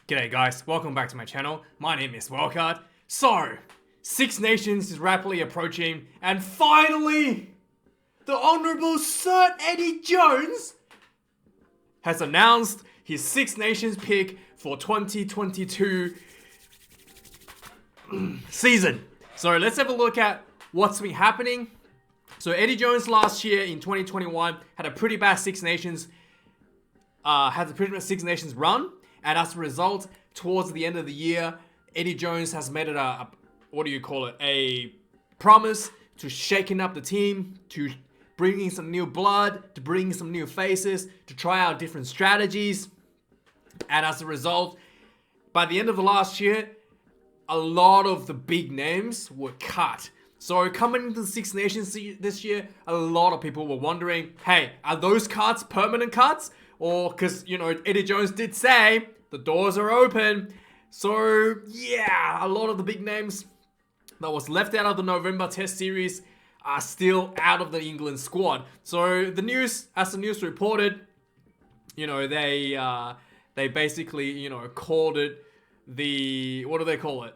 G'day guys, welcome back to my channel. My name is Wildcard. So, Six Nations is rapidly approaching, and finally, the Honourable Sir Eddie Jones has announced his Six Nations pick for 2022 season. So let's have a look at what's been happening. So Eddie Jones last year in 2021 had a pretty bad Six Nations run. And as a result, towards the end of the year, Eddie Jones has made it a promise to shaking up the team, to bringing some new blood, to bringing some new faces, to try out different strategies. And as a result, by the end of the last year, a lot of the big names were cut. So coming into the Six Nations this year, a lot of people were wondering, hey, are those cuts permanent cuts? Or, because, Eddie Jones did say the doors are open. So, yeah, a lot of the big names that was left out of the November Test Series are still out of the England squad. So, the news reported, they basically, called it what do they call it?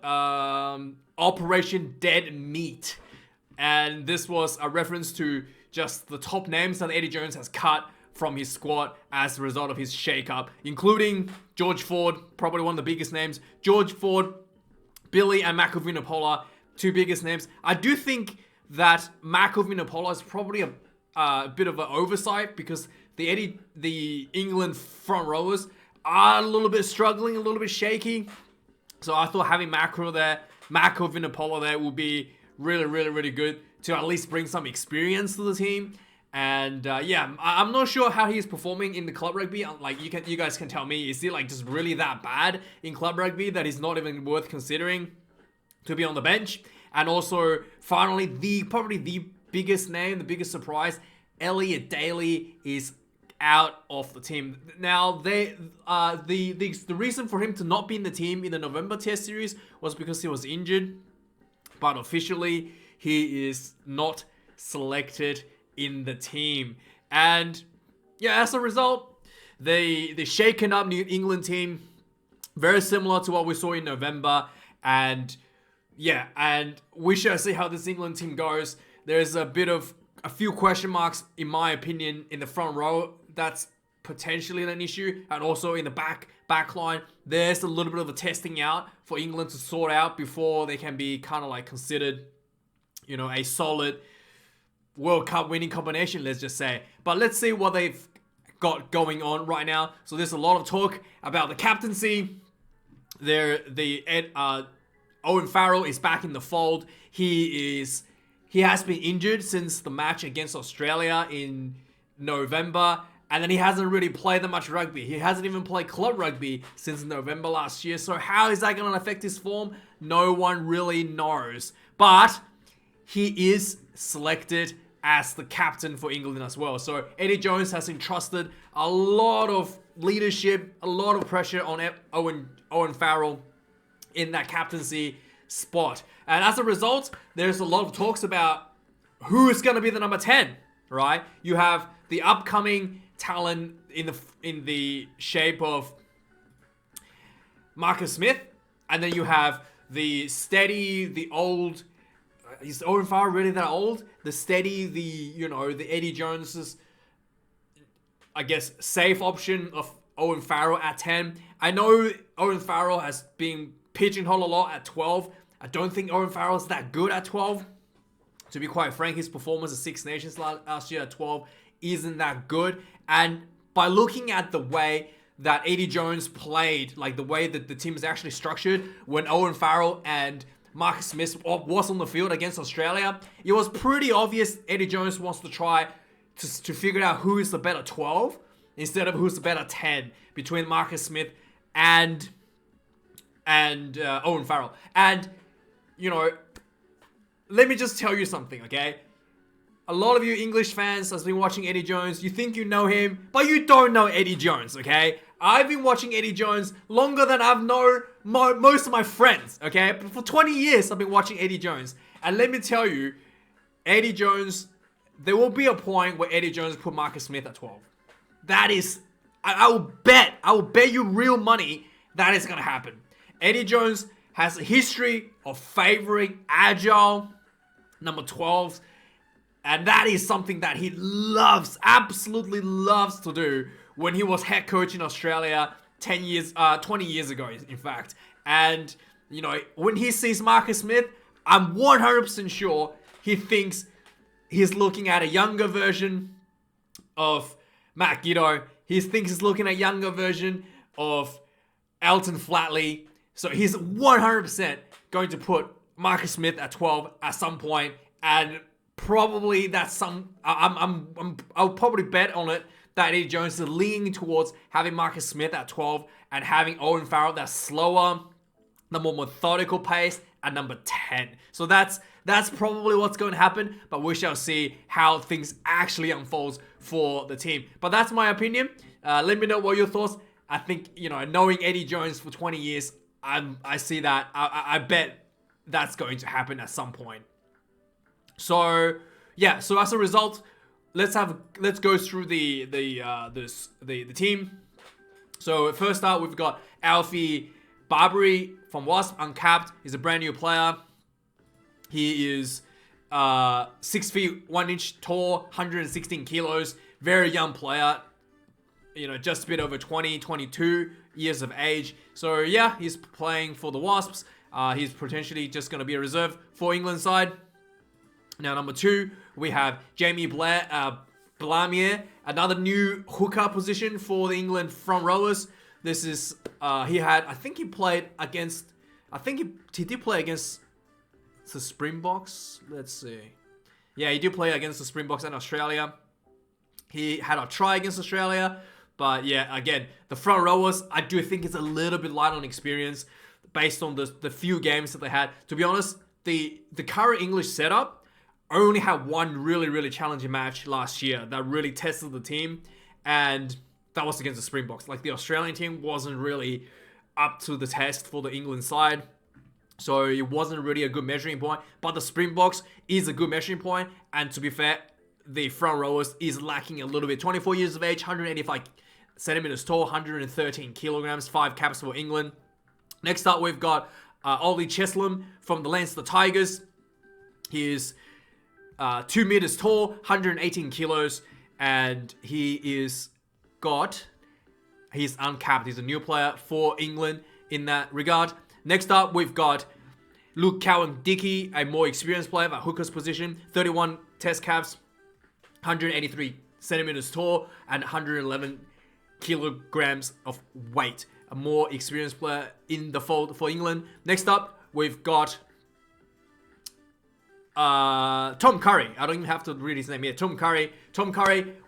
Operation Dead Meat. And this was a reference to just the top names that Eddie Jones has cut from his squad as a result of his shake-up, including George Ford, probably one of the biggest names. George Ford, Billy, and Mako Vunipola, two biggest names. I do think that Mako Vunipola is probably a bit of an oversight because the England front rowers are a little bit struggling, a little bit shaky. So I thought having Mako Vunipola there will be really, really, really good to at least bring some experience to the team. And I'm not sure how he's performing in the club rugby. Like you guys can tell me, is he like just really that bad in club rugby that he's not even worth considering to be on the bench? And also, finally, probably the biggest name, the biggest surprise, Elliot Daly is out of the team. Now, the reason for him to not be in the team in the November Test Series was because he was injured, but officially he is not selected in the team. And yeah, as a result, the shaken up New England team, very similar to what we saw in November. And yeah, and we shall see how this England team goes. There's a few question marks, in my opinion, in the front row. That's potentially an issue. And also in the back line, there's a little bit of a testing out for England to sort out before they can be kind of like considered, a solid World Cup winning combination, let's just say. But let's see what they've got going on right now. So there's a lot of talk about the captaincy. Owen Farrell is back in the fold. He has been injured since the match against Australia in November. And then he hasn't really played that much rugby. He hasn't even played club rugby since November last year. So how is that going to affect his form? No one really knows. But he is selected as the captain for England as well. So Eddie Jones has entrusted a lot of leadership, a lot of pressure on Owen Farrell in that captaincy spot. And as a result, there's a lot of talks about who is going to be the number 10, right? You have the upcoming talent in the shape of Marcus Smith, and then you have the old. Is Owen Farrell really that old? The Eddie Jones's, I guess, safe option of Owen Farrell at 10. I know Owen Farrell has been pigeonholed a lot at 12. I don't think Owen Farrell's that good at 12. To be quite frank, his performance at Six Nations last year at 12 isn't that good. And by looking at the way that Eddie Jones played, like the way that the team is actually structured, when Owen Farrell and Marcus Smith was on the field against Australia, it was pretty obvious Eddie Jones wants to try to figure out who is the better 12 instead of who's the better 10 between Marcus Smith and Owen Farrell. And, let me just tell you something, okay? A lot of you English fans that's been watching Eddie Jones, you think you know him, but you don't know Eddie Jones, okay? I've been watching Eddie Jones longer than I've known most of my friends, okay? But for 20 years, I've been watching Eddie Jones. And let me tell you, Eddie Jones, there will be a point where Eddie Jones put Marcus Smith at 12. That is, I will bet you real money that is going to happen. Eddie Jones has a history of favoring agile number 12s, and that is something that he loves, absolutely loves to do when he was head coach in Australia 20 years ago, in fact. And, you know, when he sees Marcus Smith, I'm 100% sure he thinks he's looking at a younger version of Matt Giteau. He thinks he's looking at a younger version of Elton Flatley. So he's 100% going to put Marcus Smith at 12 at some point, and probably that's some. I'll probably bet on it that Eddie Jones is leaning towards having Marcus Smith at 12 and having Owen Farrell that slower, the more methodical pace at number 10. So that's probably what's going to happen, but we shall see how things actually unfolds for the team. But that's my opinion. Let me know what your thoughts. I think, you know, knowing Eddie Jones for 20 years, I see that. I bet that's going to happen at some point. So yeah. So as a result, let's go through the team. So first up, we've got Alfie Barbary from Wasp, uncapped. He's a brand new player. He is 6 feet 1 inch tall, 116 kilos. Very young player. You know, just a bit over 22 years of age. So yeah, he's playing for the Wasps. He's potentially just going to be a reserve for England side. Now, number 2, we have Jamie Blamier, another new hooker position for the England front rowers. This is, he did play against the Springboks. Let's see. Yeah, he did play against the Springboks and Australia. He had a try against Australia. But yeah, again, the front rowers, I do think it's a little bit light on experience based on the few games that they had. To be honest, the current English setup only had one really, really challenging match last year that really tested the team, and that was against the Springboks. Like, the Australian team wasn't really up to the test for the England side, so it wasn't really a good measuring point. But the Springboks is a good measuring point, and to be fair, the front rowers is lacking a little bit. 24 years of age, 185 centimeters tall, 113 kilograms, 5 caps for England. Next up, we've got Ollie Cheslem from the Leinster Tigers. He is 2 meters tall, 118 kilos, and he's uncapped. He's a new player for England in that regard. Next up, we've got Luke Cowan-Dickie, a more experienced player at hooker's position, 31 test caps, 183 centimeters tall, and 111 kilograms of weight. A more experienced player in the fold for England. Next up, we've got Tom Curry. I don't even have to read his name here. Tom Curry,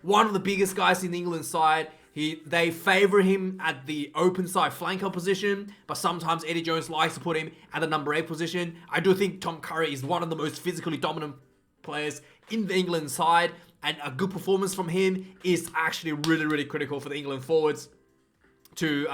one of the biggest guys in the England side. They favour him at the open side flanker position, but sometimes Eddie Jones likes to put him at the number 8 position. I do think Tom Curry is one of the most physically dominant players in the England side, and a good performance from him is actually really, really critical for the England forwards to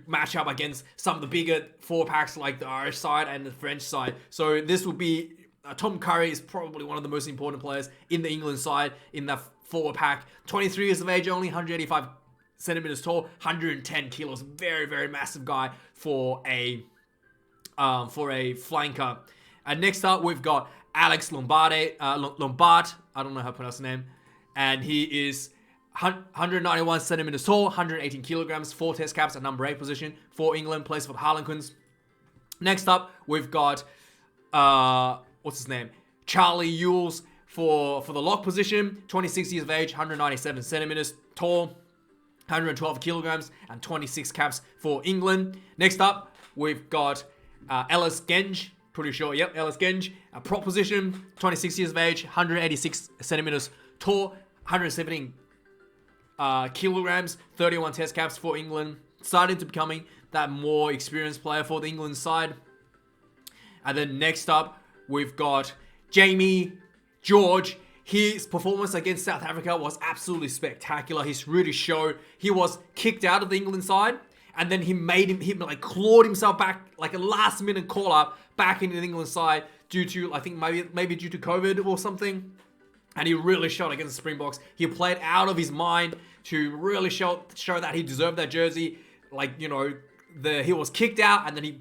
match up against some of the bigger 4-packs like the Irish side and the French side. So this will be Tom Curry is probably one of the most important players in the England side in that 4-pack. 23 years of age, only 185 centimeters tall, 110 kilos. Very, very massive guy for a flanker. And next up, we've got Alex Lombard. I don't know how to pronounce the name. And he is 191 centimeters tall, 118 kilograms, 4 test caps at number 8 position for England, plays for the Harlequins. Next up, we've got what's his name? Charlie Ewells for the lock position, 26 years of age, 197 centimeters tall, 112 kilograms, and 26 caps for England. Next up, we've got Ellis Genge. Pretty sure, yep, Ellis Genge. A prop position, 26 years of age, 186 centimeters tall, 117 kilograms, 31 test caps for England. Starting to becoming that more experienced player for the England side. And then next up, we've got Jamie George. His performance against South Africa was absolutely spectacular. He's really showed. He was kicked out of the England side, and then he clawed himself back, like a last minute call up back into the England side due to, I think maybe due to COVID or something. And he really showed against the Springboks. He played out of his mind to really show that he deserved that jersey. Like, you know, he was kicked out, and then he,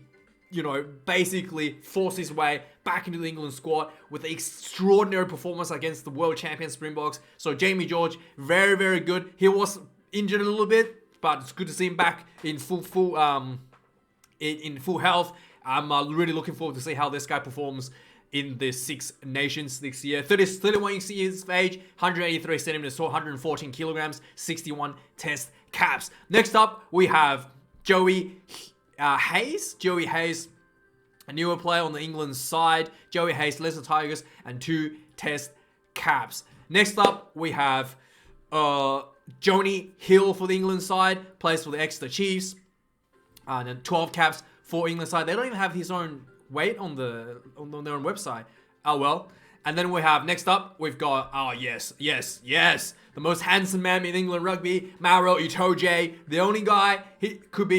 basically forced his way back into the England squad with an extraordinary performance against the world champion Springboks. So Jamie George, very, very good. He was injured a little bit, but it's good to see him back in full health. I'm really looking forward to see how this guy performs in the Six Nations this year. 31 years of age, 183 centimeters tall, 114 kilograms, 61 test caps. Next up, we have Joey Hayes. Joey Hayes, a newer player on the England side. Joey Hayes, Leicester Tigers, and 2 test caps. Next up, we have Joni Hill for the England side, plays for the Exeter Chiefs. And then 12 caps for England side. They don't even have his own weight on their own website. Oh well. And then we have, next up, we've got, the most handsome man in England rugby, Maro Itoje. The only guy, he could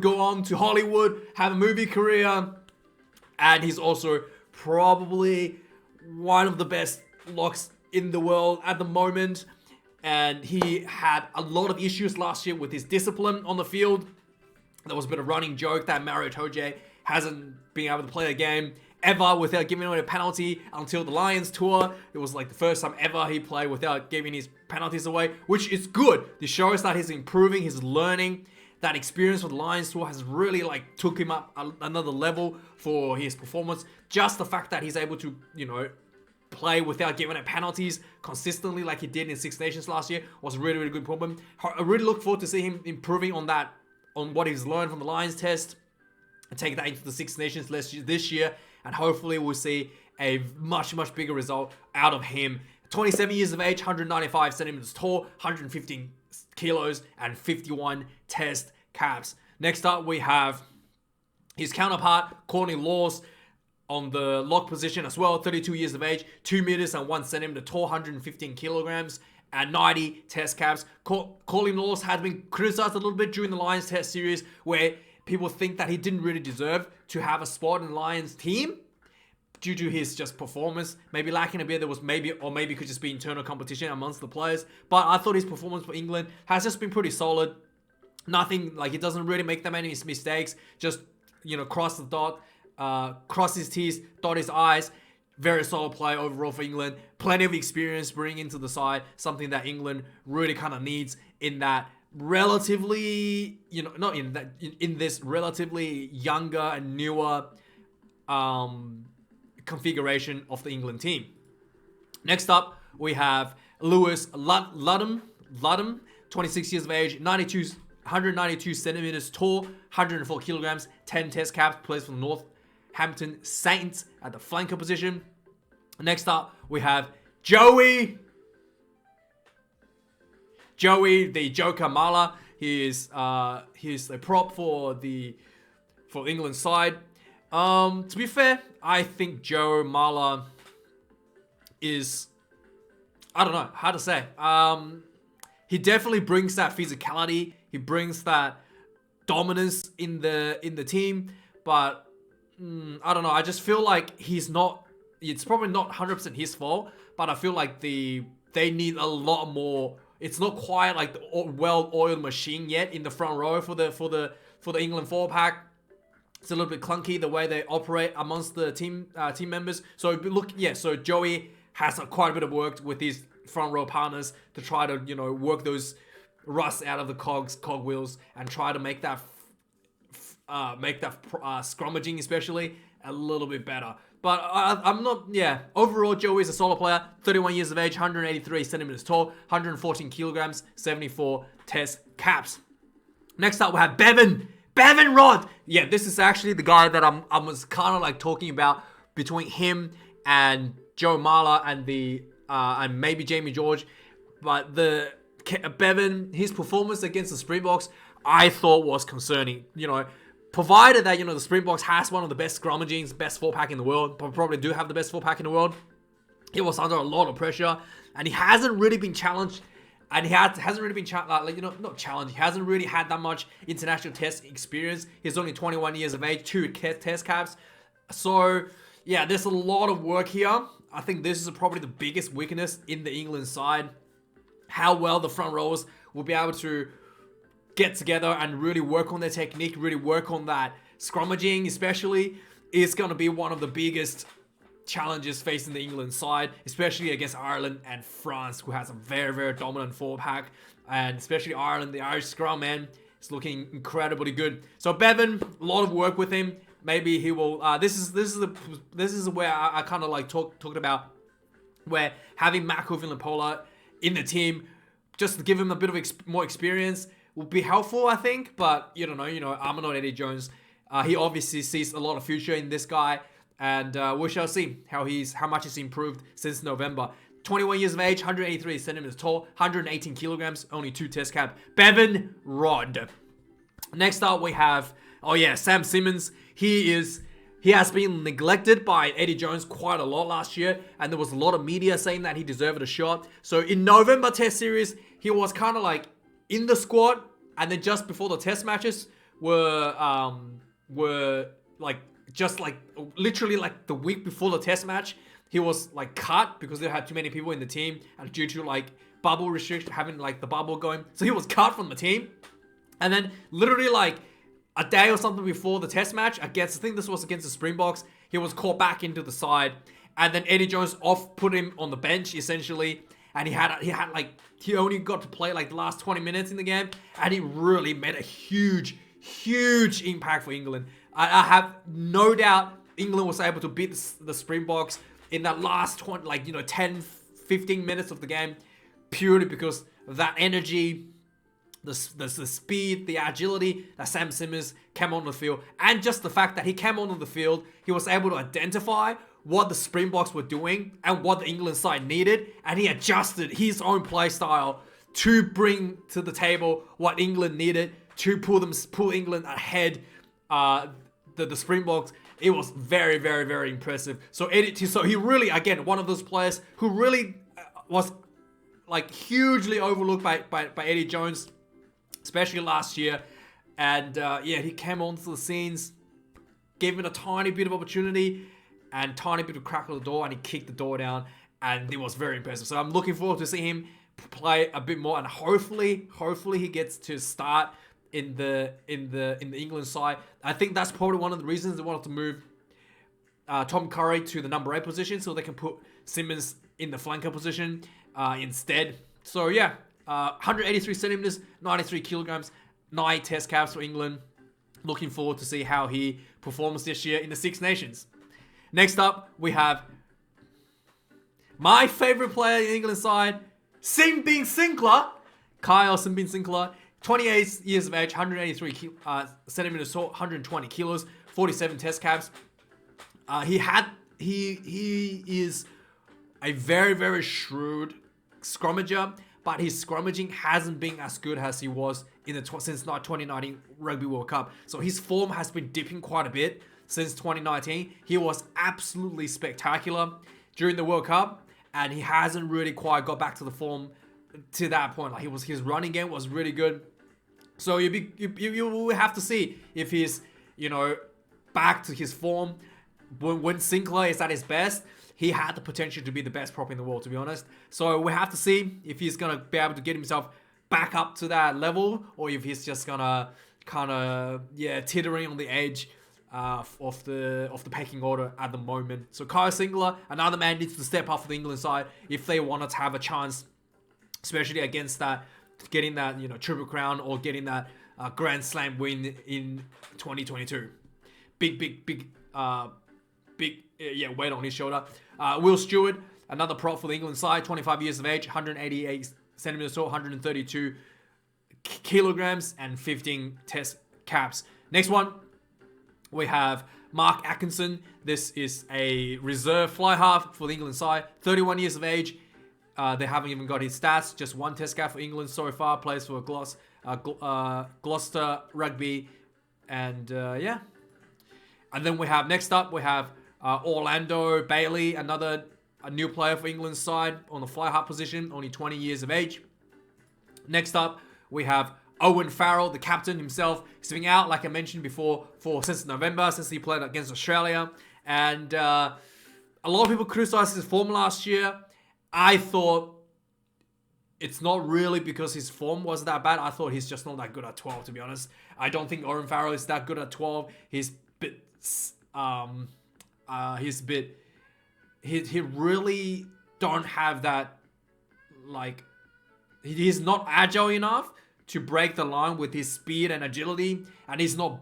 go on to Hollywood, have a movie career, and he's also probably one of the best locks in the world at the moment. And he had a lot of issues last year with his discipline on the field. There was a bit of running joke that Maro Itoje hasn't been able to play a game ever without giving away a penalty until the Lions tour. It was like the first time ever he played without giving his penalties away, which is good. This shows that he's improving, he's learning. That experience with the Lions tour has really took him up another level for his performance. Just the fact that he's able to, play without giving out penalties consistently like he did in Six Nations last year was a really, really good problem. I really look forward to see him improving on that, on what he's learned from the Lions test, and take that into the Six Nations this year, and hopefully we'll see a much, much bigger result out of him. 27 years of age, 195 centimeters tall, 115 kilos, and 51 test caps. Next up, we have his counterpart, Courtney Lawes, on the lock position as well, 32 years of age, 2 meters and 1 centimeter tall, 115 kilograms, and 90 test caps. Courtney Lawes had been criticized a little bit during the Lions test series, where people think that he didn't really deserve to have a spot in the Lions team due to his just performance. Maybe lacking a bit, there was maybe could just be internal competition amongst the players. But I thought his performance for England has just been pretty solid. Nothing, he doesn't really make that many mistakes. Just, cross the dot, cross his T's, dot his I's. Very solid play overall for England. Plenty of experience bringing into the side. Something that England really kind of needs in that relatively, in this relatively younger and newer configuration of the England team. Next up, we have Lewis Ludham, 26 years of age, 192 centimeters tall, 104 kilograms, 10 test caps, plays for the Northampton Saints at the flanker position. Next up, we have Joey, the Joker Mala. He's a prop for England side. To be fair, I think Joe Mala is, I don't know how to say. He definitely brings that physicality. He brings that dominance in the team. But I don't know. I just feel like he's not. It's probably not 100% his fault. But I feel like they need a lot more. It's not quite like the well-oiled machine yet in the front row for the England 4-pack. It's a little bit clunky the way they operate amongst the team members. So so Joey has quite a bit of work with his front row partners to try to work those rust out of the cogwheels and try to make that scrummaging especially a little bit better. But I'm not. Overall, Joey's a solid player. 31 years of age, 183 centimeters tall, 114 kilograms, 74 test caps. Next up, we have Bevan Rod. Yeah, this is actually the guy that I was kind of talking about between him and Joe Mala and maybe Jamie George. But Bevan, his performance against the Springboks, I thought was concerning. Provided that, the Springboks has one of the best scrummagings, best 4-pack in the world, probably do have the best 4-pack in the world. He was under a lot of pressure, and he hasn't really been challenged. And he hasn't really been not challenged. He hasn't really had that much international test experience. He's only 21 years of age, 2 test caps. So, yeah, there's a lot of work here. I think this is probably the biggest weakness in the England side. How well the front rowers will be able to get together and really work on their technique, really work on that scrummaging especially, is going to be one of the biggest challenges facing the England side, especially against Ireland and France, who has a very, very dominant forward pack. And especially Ireland, the Irish scrum, man, is looking incredibly good. So Bevan, a lot of work with him. Maybe he will. This is where I kind of like talked about, where having Mako Vunipola in the team just to give him a bit of more experience will be helpful, I think. But you don't know. I'm not Eddie Jones. He obviously sees a lot of future in this guy, and we shall see how much he's improved since November. 21 years of age, 183 centimeters tall, 118 kilograms, only 2 test cap. Bevan Rodd. Next up, we have, Sam Simmonds. He has been neglected by Eddie Jones quite a lot last year, and there was a lot of media saying that he deserved a shot. So in November Test Series, he was kind of like in the squad, and then just before the Test matches were like just like literally like the week before the Test match, he was like cut because they had too many people in the team, and due to like bubble restriction, having like the bubble going, so he was cut from the team. And then literally like a day or something before the Test match against, I think this was against the Springboks, he was called back into the side, and then Eddie Jones put him on the bench essentially, and he only got to play like the last 20 minutes in the game, and he really made a huge impact for England. I have no doubt England was able to beat the Springboks in that last 10, 15 minutes of the game, purely because of that energy, the speed, the agility that Sam Simmonds came on the field, and just the fact that he came onto the field, he was able to identify what the Springboks were doing and what the England side needed, and he adjusted his own play style to bring to the table what England needed to pull England ahead. The Springboks. It was very, very, very impressive. So he really, again, one of those players who really was like hugely overlooked by Eddie Jones, especially last year. And he came onto the scenes, gave him a tiny bit of opportunity and tiny bit of crack on the door, and he kicked the door down, and it was very impressive. So I'm looking forward to see him play a bit more, and hopefully he gets to start in the England side. I think that's probably one of the reasons they wanted to move Tom Curry to the number 8 position, so they can put Simmonds in the flanker position instead. So 183 centimeters, 93 kilograms, 9 test caps for England. Looking forward to see how he performs this year in the Six Nations. Next up, we have my favorite player in the England side, Simbin Sinclair. Kyle Simbin Sinclair. 28 years of age, 183 centimeters tall, 120 kilos, 47 test caps. He is a very, very shrewd scrummager, but his scrummaging hasn't been as good as he was since 2019 Rugby World Cup. So his form has been dipping quite a bit since 2019. He was absolutely spectacular during the World Cup, and he hasn't really quite got back to the form to that point. Like his running game was really good. So you will have to see if he's back to his form. When Sinclair is at his best, he had the potential to be the best prop in the world, to be honest. So we have to see if he's gonna be able to get himself back up to that level, or if he's just gonna kind of teetering on the edge of the pecking order at the moment. So Kyle Sinclair, another man, needs to step up for the England side if they wanted to have a chance, especially against that, getting that Triple Crown or getting that Grand Slam win in 2022. Big weight on his shoulder. Will Stewart, another prop for the England side, 25 years of age, 188 centimeters tall, 132 kilograms, and 15 test caps. Next one, we have Mark Atkinson. This is a reserve fly half for the England side, 31 years of age. They haven't even got his stats, just 1 test cap for England so far, plays for Gloucester Rugby, and And then next up, we have Orlando Bailey, a new player for England's side on the fly half position, only 20 years of age. Next up, we have Owen Farrell, the captain himself. He's been out, like I mentioned before, since November, since he played against Australia. And a lot of people criticized his form last year. I thought it's not really because his form was that bad. I thought he's just not that good at 12, to be honest. I don't think Owen Farrell is that good at 12. He's he really don't have that, like, he's not agile enough to break the line with his speed and agility, and he's not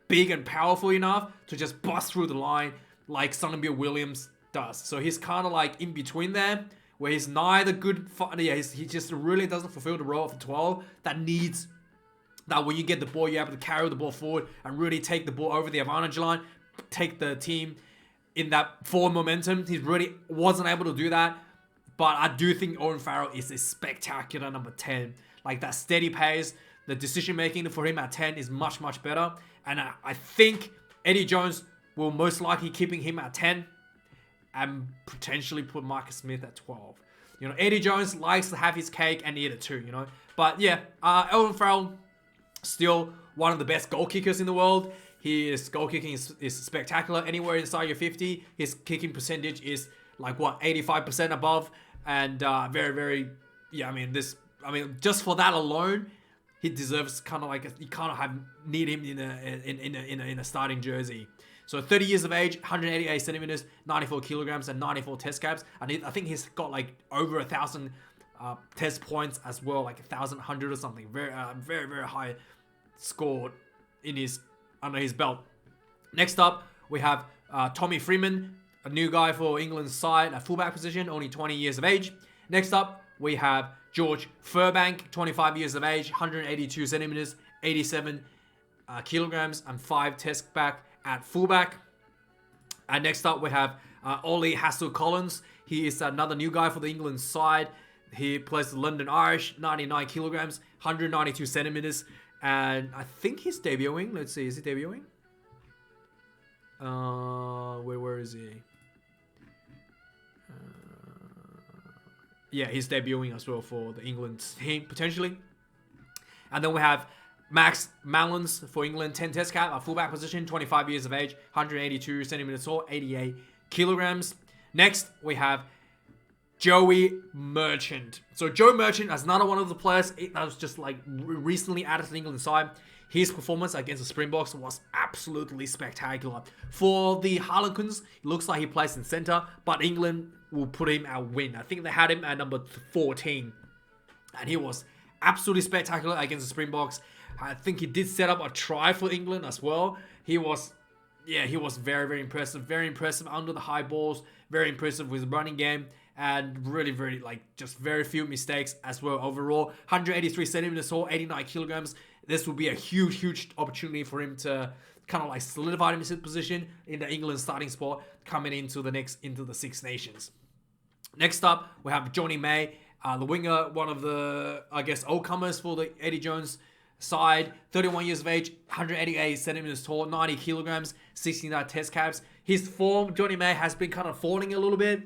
big and powerful enough to just bust through the line like Sonny Williams does. So he's kind of like in between there, where he's neither good, he just really doesn't fulfill the role of the 12 that needs, that when you get the ball, you're able to carry the ball forward and really take the ball over the advantage line, take the team in that forward momentum. He really wasn't able to do that. But I do think Owen Farrell is a spectacular number 10. Like, that steady pace, the decision making for him at 10 is much, much better. And I think Eddie Jones will most likely keeping him at 10 and potentially put Marcus Smith at 12. You know, Eddie Jones likes to have his cake and eat it too, you know. But yeah, Owen Farrell, still one of the best goal kickers in the world. His goal kicking is spectacular. Anywhere inside your 50, his kicking percentage is like, what, 85% above. And very, very, yeah, I mean, just for that alone, he deserves kind of like, you kind of need him in a starting jersey. So 30 years of age, 188 centimeters, 94 kilograms, and 94 test caps. And I think he's got like over 1,000 test points as well, like 1,100 or something. Very, very, very high scored under his belt. Next up, we have Tommy Freeman, a new guy for England's side, a fullback position, only 20 years of age. Next up, we have George Furbank, 25 years of age, 182 centimeters, 87 kilograms, and 5 test back at fullback. And next up, we have Ollie Hassel-Collins. He is another new guy for the England side. He plays the London Irish, 99 kilograms, 192 centimeters. And I think he's debuting. Let's see, is he debuting? Where is he? Yeah, he's debuting as well for the England team, potentially. And then we have Max Malins for England, 10 test cap, a fullback position, 25 years of age, 182 centimeters tall, 88 kilograms. Next, we have Joey Merchant. So Joe Merchant is another one of the players that was just like recently added to the England side. His performance against the Springboks was absolutely spectacular. For the Harlequins, it looks like he plays in center, but England will put him at wing. I think they had him at number 14. And he was absolutely spectacular against the Springboks. I think he did set up a try for England as well. He was very, very impressive. Very impressive under the high balls. Very impressive with his running game. And really, very, like, just very few mistakes as well overall. 183 centimeters tall, 89 kilograms. This will be a huge, huge opportunity for him to kind of like solidify his position in the England starting spot coming into the Six Nations. Next up, we have Johnny May, the winger, one of the, I guess, old-comers for the Eddie Jones side. 31 years of age, 188 centimeters tall, 90 kilograms, 69 test caps. His form, Johnny May, has been kind of falling a little bit.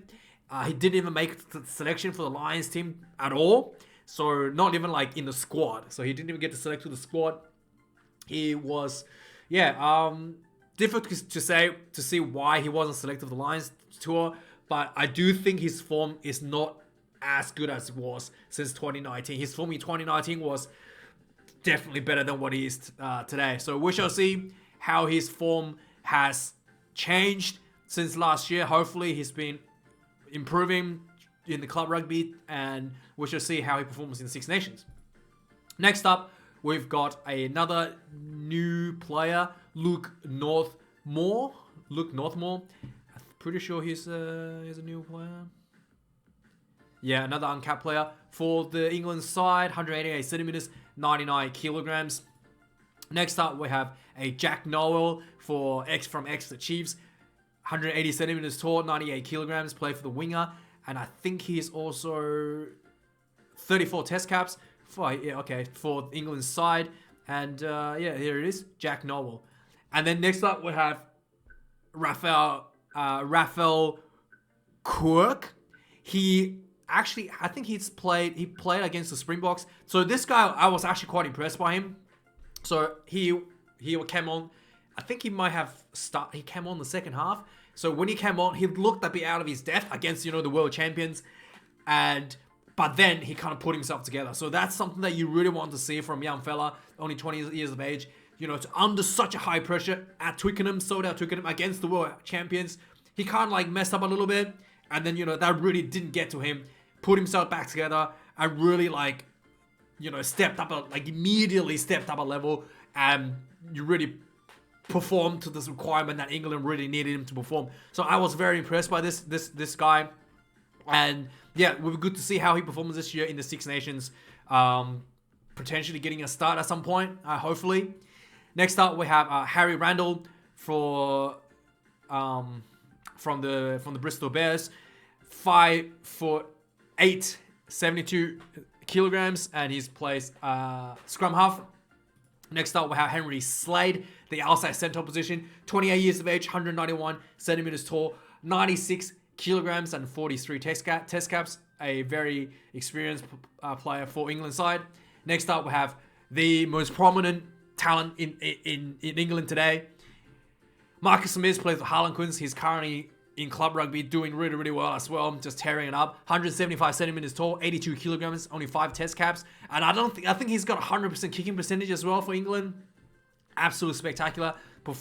He didn't even make the selection for the Lions team at all. So not even like in the squad. So he didn't even get to select to the squad. He was, difficult to see why he wasn't selected for the Lions tour. But I do think his form is not as good as it was since 2019. His form in 2019 was definitely better than what he is today. So we shall see how his form has changed since last year. Hopefully he's been improving in the club rugby, and we shall see how he performs in the Six Nations. Next up, we've got another new player, Luke Northmore. I'm pretty sure he's a new player. Yeah, another uncapped player for the England side, 188 centimeters, 99 kilograms. Next up, we have a Jack Nowell from Exeter Chiefs, 180 centimeters tall, 98 kilograms, play for the winger. And I think he's also 34 test caps for England's side. And here it is, Jack Nowell. And then next up we have Raphael Quirk. I think he played against the Springboks. So this guy, I was actually quite impressed by him. So he came on. I think he might have he came on the second half. So when he came on, he looked a bit out of his depth against, the world champions. And But then he kind of put himself together. So that's something that you really want to see from young fella, only 20 years of age. You know, to under such a high pressure at Twickenham, sold out Twickenham against the world champions. He kind of like messed up a little bit. And then, you know, that really didn't get to him. Put himself back together and really like, you know, immediately stepped up a level. And you really performed to this requirement that England really needed him to perform. So I was very impressed by this guy. And yeah, it would be good to see how he performs this year in the Six Nations. Potentially getting a start at some point, hopefully. Next up, we have Harry Randall from the Bristol Bears. 5'8", 72 kilograms, and he's plays scrum half. Next up, we have Henry Slade, the outside centre position. 28 years of age, 191 centimeters tall, 96 kilograms and 43 test caps. A very experienced player for England side. Next up, we have the most prominent talent in England today. Marcus Smith plays for Harlequins. He's currently in club rugby, doing really, really well as well. Just tearing it up. 175 centimeters tall, 82 kilograms, only 5 test caps. And I think he's got 100% kicking percentage as well for England. Absolutely spectacular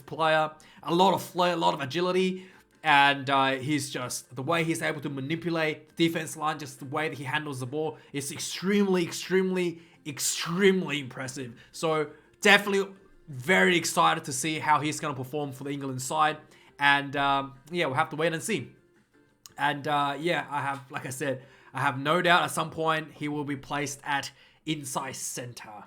player. A lot of flair, a lot of agility. And he's just, the way he's able to manipulate the defense line, just the way that he handles the ball, is extremely, extremely, extremely impressive. So definitely very excited to see how he's going to perform for the England side. And yeah, we'll have to wait and see. And yeah, like I said, I have no doubt at some point he will be placed at inside centre.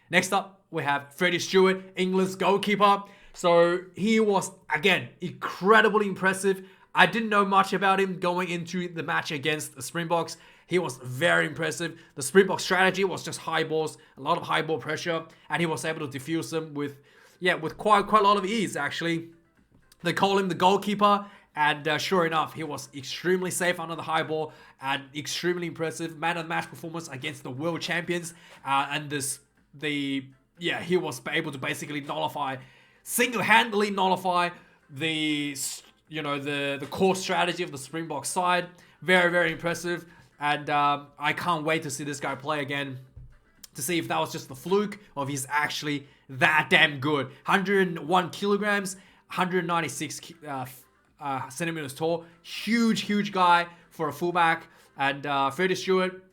Next up, we have Freddie Stewart, England's goalkeeper. So he was, again, incredibly impressive. I didn't know much about him going into the match against the Springboks. He was very impressive. The Springbok strategy was just high balls, a lot of high ball pressure, and he was able to defuse them with quite a lot of ease, actually. They call him the goalkeeper, and sure enough, he was extremely safe under the high ball and extremely impressive. Man of the match performance against the world champions, he was able to basically single-handedly nullify the core strategy of the Springbok side. Very, very impressive. And I can't wait to see this guy play again, to see if that was just the fluke or if he's actually that damn good. 101 kilograms, 196 centimeters tall. Huge guy for a fullback. And Freddie Stewart,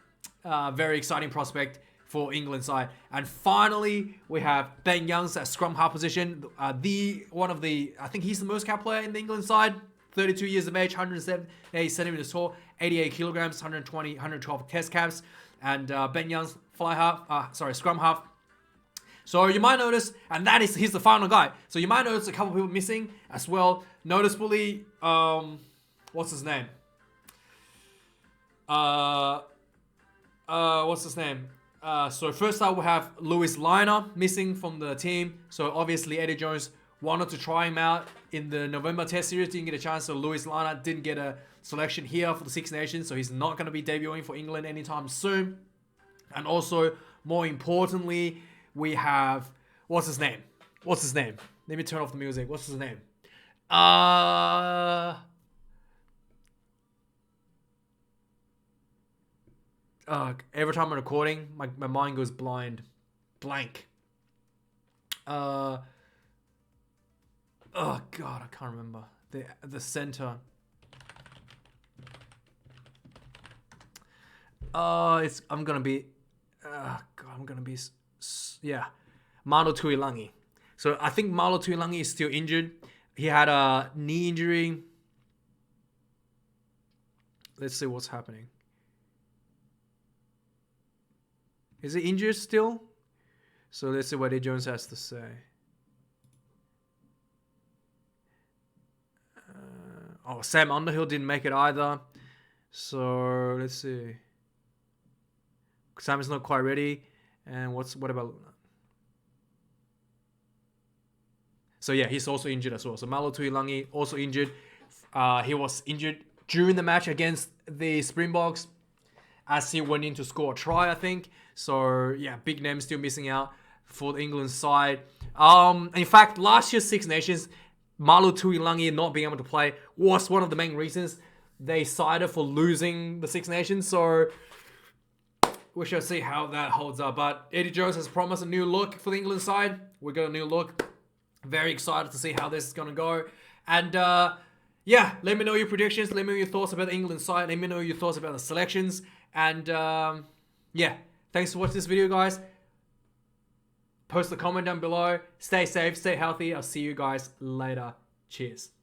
very exciting prospect for England side. And finally, we have Ben Youngs at scrum half position. I think he's the most cap player in the England side. 32 years of age, 178 centimeters tall, 88 kilograms, 112 test caps. And Ben Youngs, scrum half. So you might notice, and he's the final guy. So you might notice a couple people missing as well. Noticeably, what's his name? So first up, we have Lewis Liner missing from the team. So obviously Eddie Jones wanted to try him out in the November Test Series, didn't get a chance. So Lewis Liner didn't get a selection here for the Six Nations. So he's not going to be debuting for England anytime soon. And also, more importantly, we have, what's his name? Let me turn off the music. What's his name? Every time I'm recording, my mind goes blank. Oh God, I can't remember the center. Malo Tuilangi. So I think Malo Tuilangi is still injured. He had a knee injury. Let's see what's happening. Is he injured still? So let's see what Eddie Jones has to say. Sam Underhill didn't make it either. So let's see. Sam is not quite ready. And what about? So yeah, he's also injured as well. So Malo Tuilangi also injured. He was injured during the match against the Springboks, as he went in to score a try, I think. So yeah, big name still missing out for the England side. In fact, last year's Six Nations, Malo Tuilangi not being able to play was one of the main reasons they cited for losing the Six Nations. So we shall see how that holds up. But Eddie Jones has promised a new look for the England side. We got a new look. Very excited to see how this is going to go. And yeah, let me know your predictions. Let me know your thoughts about the England side. Let me know your thoughts about the selections. And yeah, thanks for watching this video, guys. Post a comment down below. Stay safe, stay healthy. I'll see you guys later. Cheers.